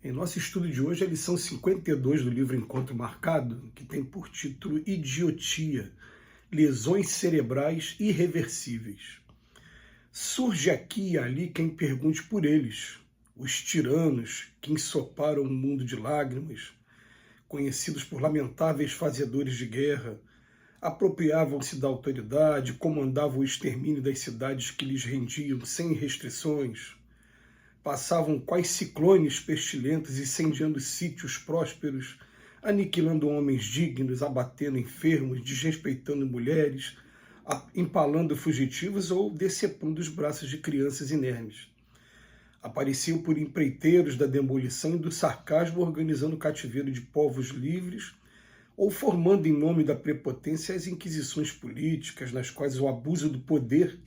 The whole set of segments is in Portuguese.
Em nosso estudo de hoje, a lição 52 do livro Encontro Marcado, que tem por título Idiotia, lesões cerebrais irreversíveis. Surge aqui e ali quem pergunte por eles, os tiranos que ensoparam um mundo de lágrimas, conhecidos por lamentáveis fazedores de guerra, apropriavam-se da autoridade, comandavam o extermínio das cidades que lhes rendiam sem restrições, passavam quais ciclones pestilentos, incendiando sítios prósperos, aniquilando homens dignos, abatendo enfermos, desrespeitando mulheres, empalando fugitivos ou decepando os braços de crianças inermes. Apareciam por empreiteiros da demolição e do sarcasmo, organizando o cativeiro de povos livres, ou formando em nome da prepotência as inquisições políticas, nas quais o abuso do poder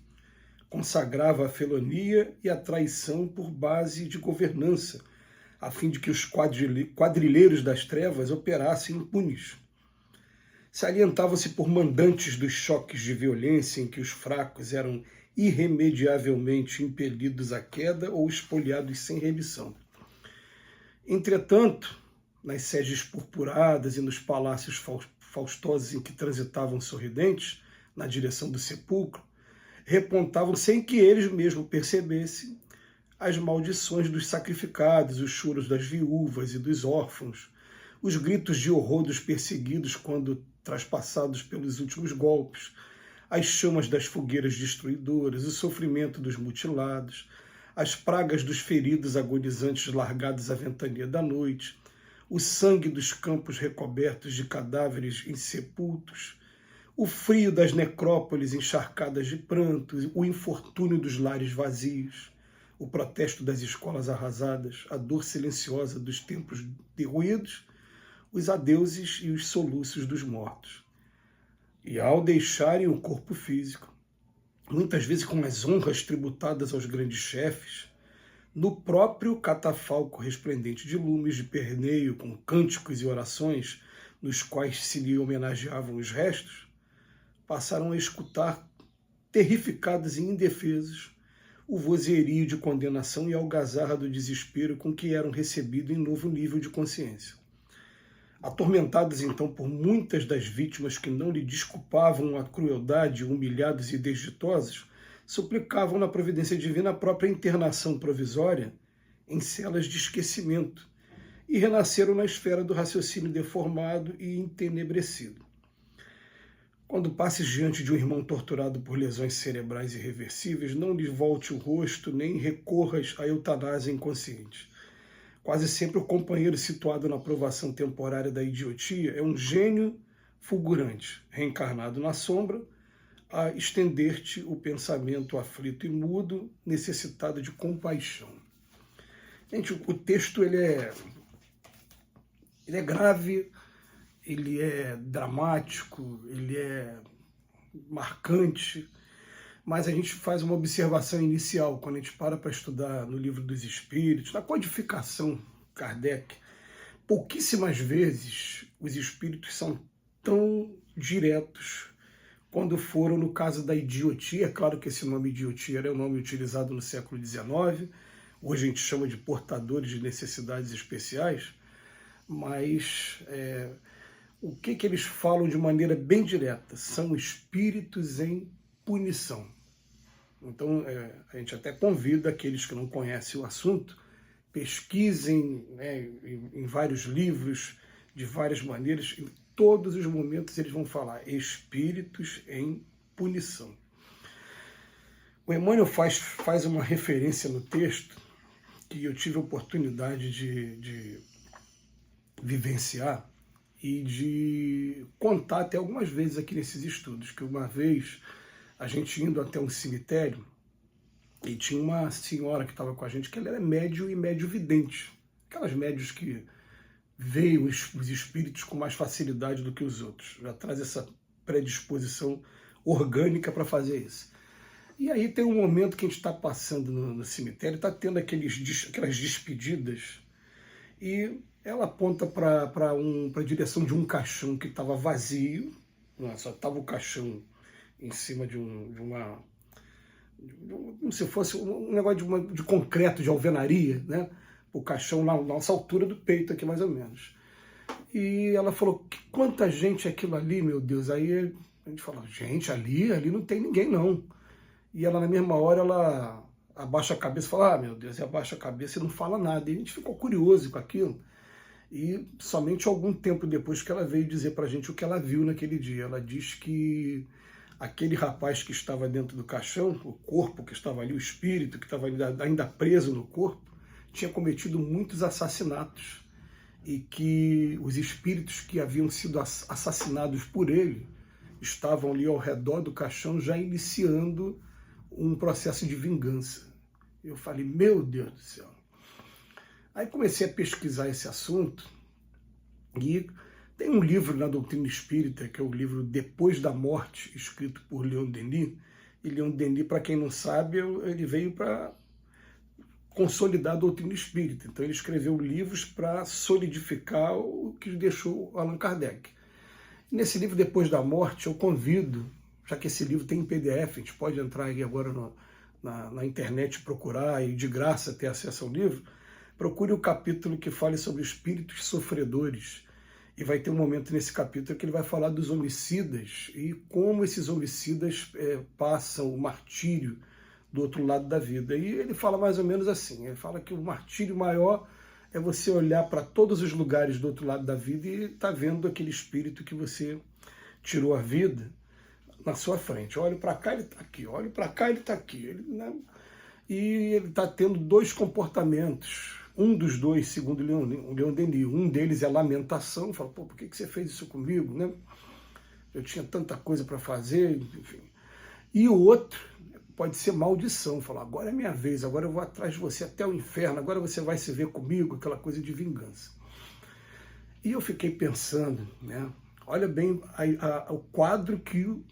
consagrava a felonia e a traição por base de governança, a fim de que os quadrilheiros das trevas operassem impunes. Salientavam-se por mandantes dos choques de violência em que os fracos eram irremediavelmente impelidos à queda ou espoliados sem remissão. Entretanto, nas sedes purpuradas e nos palácios faustosos em que transitavam sorridentes, na direção do sepulcro, repontavam sem que eles mesmos percebessem as maldições dos sacrificados, os choros das viúvas e dos órfãos, os gritos de horror dos perseguidos quando traspassados pelos últimos golpes, as chamas das fogueiras destruidoras, o sofrimento dos mutilados, as pragas dos feridos agonizantes largados à ventania da noite, o sangue dos campos recobertos de cadáveres insepultos, o frio das necrópoles encharcadas de prantos, o infortúnio dos lares vazios, o protesto das escolas arrasadas, a dor silenciosa dos templos derruídos, os adeuses e os soluços dos mortos. E ao deixarem o corpo físico, muitas vezes com as honras tributadas aos grandes chefes, no próprio catafalco resplendente de lumes de perneio, com cânticos e orações, nos quais se lhe homenageavam os restos, passaram a escutar, terrificados e indefesos, o vozerio de condenação e algazarra do desespero com que eram recebidos em novo nível de consciência. Atormentados então por muitas das vítimas que não lhe desculpavam a crueldade, humilhados e desditosos, suplicavam na providência divina a própria internação provisória em celas de esquecimento e renasceram na esfera do raciocínio deformado e entenebrecido. Quando passes diante de um irmão torturado por lesões cerebrais irreversíveis, não lhe volte o rosto nem recorras à eutanásia inconsciente. Quase sempre o companheiro situado na provação temporária da idiotia é um gênio fulgurante, reencarnado na sombra, a estender-te o pensamento aflito e mudo, necessitado de compaixão. Gente, o texto ele é grave, ele é dramático, ele é marcante, mas a gente faz uma observação inicial quando a gente para estudar no Livro dos Espíritos, na codificação Kardec. Pouquíssimas vezes os espíritos são tão diretos quando foram no caso da idiotia. É claro que esse nome idiotia era o nome utilizado no século XIX, hoje a gente chama de portadores de necessidades especiais, mas o que eles falam de maneira bem direta? São espíritos em punição. Então, a gente até convida aqueles que não conhecem o assunto, pesquisem em vários livros, de várias maneiras, em todos os momentos eles vão falar espíritos em punição. O Emmanuel faz uma referência no texto que eu tive a oportunidade de vivenciar e de contar até algumas vezes aqui nesses estudos, que uma vez a gente indo até um cemitério e tinha uma senhora que estava com a gente que ela era médio e médio vidente, aquelas médios que veem os espíritos com mais facilidade do que os outros, já traz essa predisposição orgânica para fazer isso. E aí tem um momento que a gente está passando no cemitério, está tendo aquelas despedidas, e ela aponta para a direção de um caixão que estava vazio, só estava o caixão em cima como se fosse um negócio de concreto, de alvenaria, né? o caixão na nossa altura do peito aqui, mais ou menos. E ela falou, quanta gente é aquilo ali, meu Deus. Aí a gente falou, gente, ali não tem ninguém, não. E ela, na mesma hora, ela abaixa a cabeça e fala, meu Deus, e abaixa a cabeça e não fala nada. E a gente ficou curioso com aquilo. E somente algum tempo depois que ela veio dizer pra gente o que ela viu naquele dia. Ela diz que aquele rapaz que estava dentro do caixão, o corpo que estava ali, o espírito que estava ainda preso no corpo, tinha cometido muitos assassinatos. E que os espíritos que haviam sido assassinados por ele estavam ali ao redor do caixão já iniciando um processo de vingança. Eu falei, meu Deus do céu. Aí comecei a pesquisar esse assunto e tem um livro na doutrina espírita, que é o livro Depois da Morte, escrito por Leon Denis. E Leon Denis, para quem não sabe, ele veio para consolidar a doutrina espírita. Então ele escreveu livros para solidificar o que deixou Allan Kardec. E nesse livro, Depois da Morte, eu convido, já que esse livro tem em PDF, a gente pode entrar aí agora na internet, procurar e de graça ter acesso ao livro, procure o capítulo que fale sobre espíritos sofredores. E vai ter um momento nesse capítulo que ele vai falar dos homicidas e como esses homicidas passam o martírio do outro lado da vida. E ele fala mais ou menos assim, ele fala que o martírio maior é você olhar para todos os lugares do outro lado da vida e tá vendo aquele espírito que você tirou a vida na sua frente. Olho para cá, ele está aqui. Olho para cá, ele está aqui. E ele está tendo dois comportamentos. Um dos dois, segundo Leon Denis, um deles é lamentação. Fala, pô, por que você fez isso comigo? Né? Eu tinha tanta coisa para fazer, enfim. E o outro pode ser maldição, falar, agora é minha vez, agora eu vou atrás de você até o inferno, agora você vai se ver comigo, aquela coisa de vingança. E eu fiquei pensando, né? Olha bem o quadro que o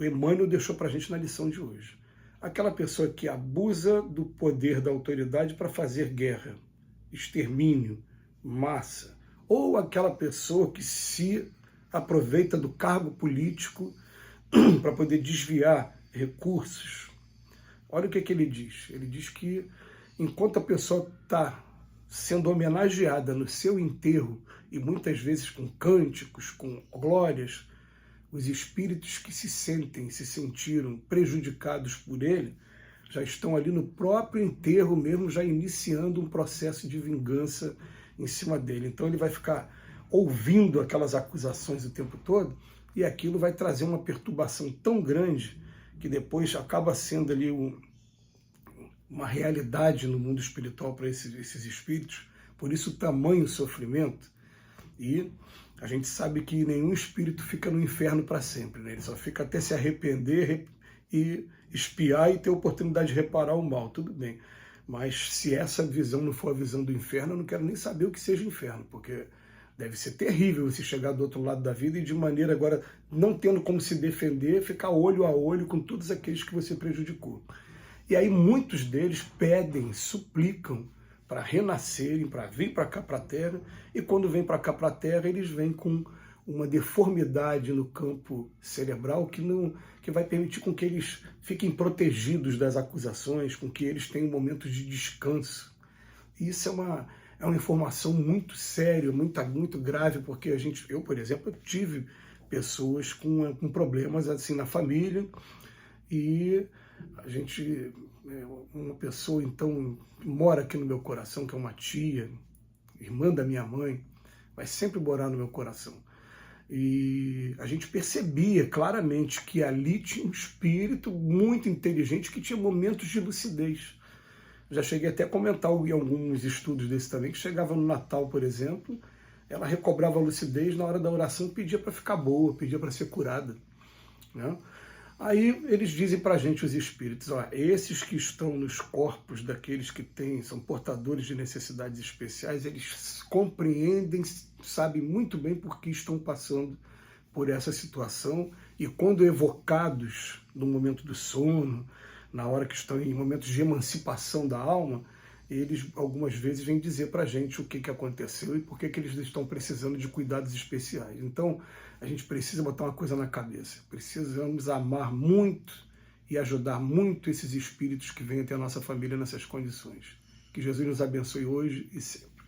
Emmanuel deixou para a gente na lição de hoje. Aquela pessoa que abusa do poder da autoridade para fazer guerra, extermínio, massa, ou aquela pessoa que se aproveita do cargo político para poder desviar recursos. Olha o que ele diz. Ele diz que enquanto a pessoa está sendo homenageada no seu enterro, e muitas vezes com cânticos, com glórias, os espíritos que se sentiram prejudicados por ele, já estão ali no próprio enterro mesmo, já iniciando um processo de vingança em cima dele. Então ele vai ficar ouvindo aquelas acusações o tempo todo, e aquilo vai trazer uma perturbação tão grande que depois acaba sendo ali uma realidade no mundo espiritual para esses espíritos. Por isso o tamanho sofrimento. E a gente sabe que nenhum espírito fica no inferno para sempre, né? Ele só fica até se arrepender e espiar e ter a oportunidade de reparar o mal, tudo bem. Mas se essa visão não for a visão do inferno, eu não quero nem saber o que seja inferno, porque deve ser terrível você chegar do outro lado da vida e de maneira agora, não tendo como se defender, ficar olho a olho com todos aqueles que você prejudicou. E aí muitos deles pedem, suplicam para renascerem, para vir para cá para a Terra, e quando vêm para cá para a Terra, eles vêm com uma deformidade no campo cerebral que vai permitir com que eles fiquem protegidos das acusações, com que eles tenham momentos de descanso. E isso é uma informação muito séria, muito grave, porque eu, por exemplo, tive pessoas com problemas assim na família, e uma pessoa então mora aqui no meu coração, que é uma tia, irmã da minha mãe, vai sempre morar no meu coração. E a gente percebia claramente que ali tinha um espírito muito inteligente que tinha momentos de lucidez. Já cheguei até a comentar em alguns estudos desse também, que chegava no Natal, por exemplo, ela recobrava a lucidez na hora da oração, pedia para ficar boa, pedia para ser curada, né? Aí eles dizem para a gente, os espíritos, ó, esses que estão nos corpos daqueles que são portadores de necessidades especiais, eles compreendem, sabem muito bem por que estão passando por essa situação, e quando evocados no momento do sono, na hora que estão em momentos de emancipação da alma, eles algumas vezes vêm dizer para a gente o que aconteceu e por que eles estão precisando de cuidados especiais. Então, a gente precisa botar uma coisa na cabeça. Precisamos amar muito e ajudar muito esses espíritos que vêm até a nossa família nessas condições. Que Jesus nos abençoe hoje e sempre.